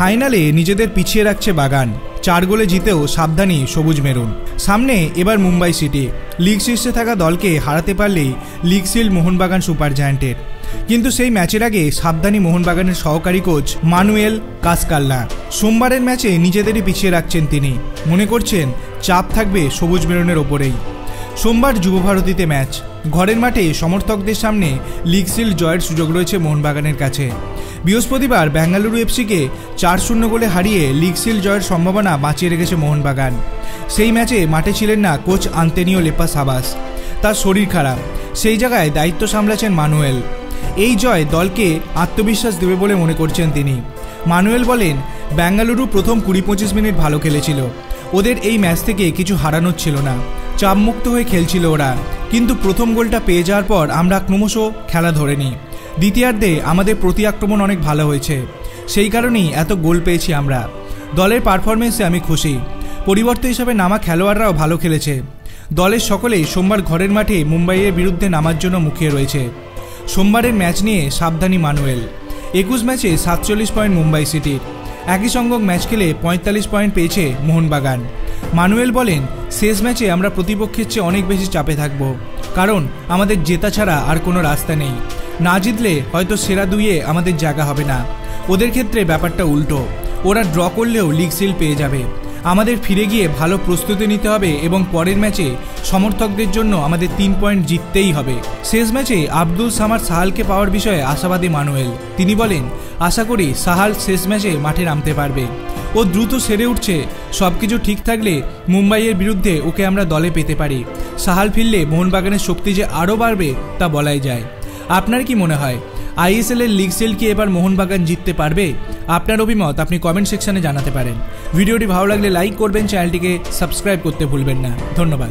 ফাইনালে নিজেদের পিছিয়ে রাখছে বাগান, 4 গোলে জিতেও সাবধানী সবুজ মেরুন। সামনে এবার মুম্বাই সিটি, লিগ শীর্ষে থাকা দলকে হারাতে পারলেই লিগ শিল্ড মোহনবাগান সুপার জায়ান্টের। কিন্তু সেই ম্যাচের আগে সাবধানী মোহনবাগানের সহকারী কোচ মানুয়েল কাসকাল্লা সোমবারের ম্যাচে নিজেদেরই পিছিয়ে রাখছেন তিনি। মনে করছেন চাপ থাকবে সবুজ মেরুনের ওপরেই। সোমবার যুবভারতীতে ম্যাচ, ঘরের মাঠে সমর্থকদের সামনে লিগ শিল্ড জয়ের সুযোগ রয়েছে মোহনবাগানের কাছে। বৃহস্পতিবার বেঙ্গালুরু এফসিকে 4-0 গোলে হারিয়ে লিগ শিল্ড জয়ের সম্ভাবনা বাঁচিয়ে রেখেছে মোহনবাগান। সেই ম্যাচে মাঠে ছিলেন না কোচ আন্তোনিও লেপাস হাবাস, তার শরীর খারাপ, সেই জায়গায় দায়িত্ব সামলাচ্ছেন মানুয়েল। এই জয় দলকে আত্মবিশ্বাস দেবে বলে মনে করছেন তিনি। মানুয়েল বলেন, বেঙ্গালুরু প্রথম 20-25 মিনিট ভালো খেলেছিল, ওদের এই ম্যাচ থেকে কিছু হারানোর ছিল না, চাপমুক্ত হয়ে খেলছিল ওরা। কিন্তু প্রথম গোলটা পেয়ে যাওয়ার পর আমরা ক্রমশ খেলা ধরে নিই। দ্বিতীয়ার্ধে আমাদের প্রতি আক্রমণ অনেক ভালো হয়েছে, সেই কারণেই এত গোল পেয়েছি আমরা। দলের পারফরমেন্সে আমি খুশি, পরিবর্তন হিসাবে নামা খেলোয়াড়রাও ভালো খেলেছে। দলের সকলেই সোমবার ঘরের মাঠে মুম্বাইয়ের বিরুদ্ধে নামার জন্য মুখিয়ে রয়েছে। সোমবারের ম্যাচ নিয়ে সাবধানী মানুয়েল। 21 ম্যাচে 47 পয়েন্ট মুম্বাই সিটির, একই সংখ্যক ম্যাচ খেলে 45 পয়েন্ট পেয়েছে মোহনবাগান। মানুয়েল বলেন, শেষ ম্যাচে আমরা প্রতিপক্ষের চেয়ে অনেক বেশি চাপে থাকব, কারণ আমাদের জেতা ছাড়া আর কোনো রাস্তা নেই। না জিতলে হয়তো সেরা 2-এ আমাদের জায়গা হবে না। ওদের ক্ষেত্রে ব্যাপারটা উল্টো, ওরা ড্র করলেও লিগ শিল্ড পেয়ে যাবে। আমাদের ফিরে গিয়ে ভালো প্রস্তুতি নিতে হবে এবং পরের ম্যাচে সমর্থকদের জন্য আমাদের 3 পয়েন্ট জিততেই হবে। শেষ ম্যাচে আব্দুল সামাদ সাহালকে পাওয়ার বিষয়ে আশাবাদী মানুয়েল। তিনি বলেন, আশা করি সাহাল শেষ ম্যাচে মাঠে নামতে পারবে, ও দ্রুত সেরে উঠছে। সবকিছু ঠিক থাকলে মুম্বাইয়ের বিরুদ্ধে ওকে আমরা দলে পেতে পারি। সাহাল ফিরলে মোহনবাগানের শক্তি যে আরও বাড়বে তা বলাই যায়। আপনার কি মনে হয়, আইএসএল এর লিগ শিল্ড কি এবার মোহনবাগান জিততে পারবে? আপনার অভিমত আপনি কমেন্ট সেকশনে জানাতে পারেন। ভিডিওটি ভালো লাগলে লাইক করবেন, চ্যানেলটিকে সাবস্ক্রাইব করতে ভুলবেন না। ধন্যবাদ।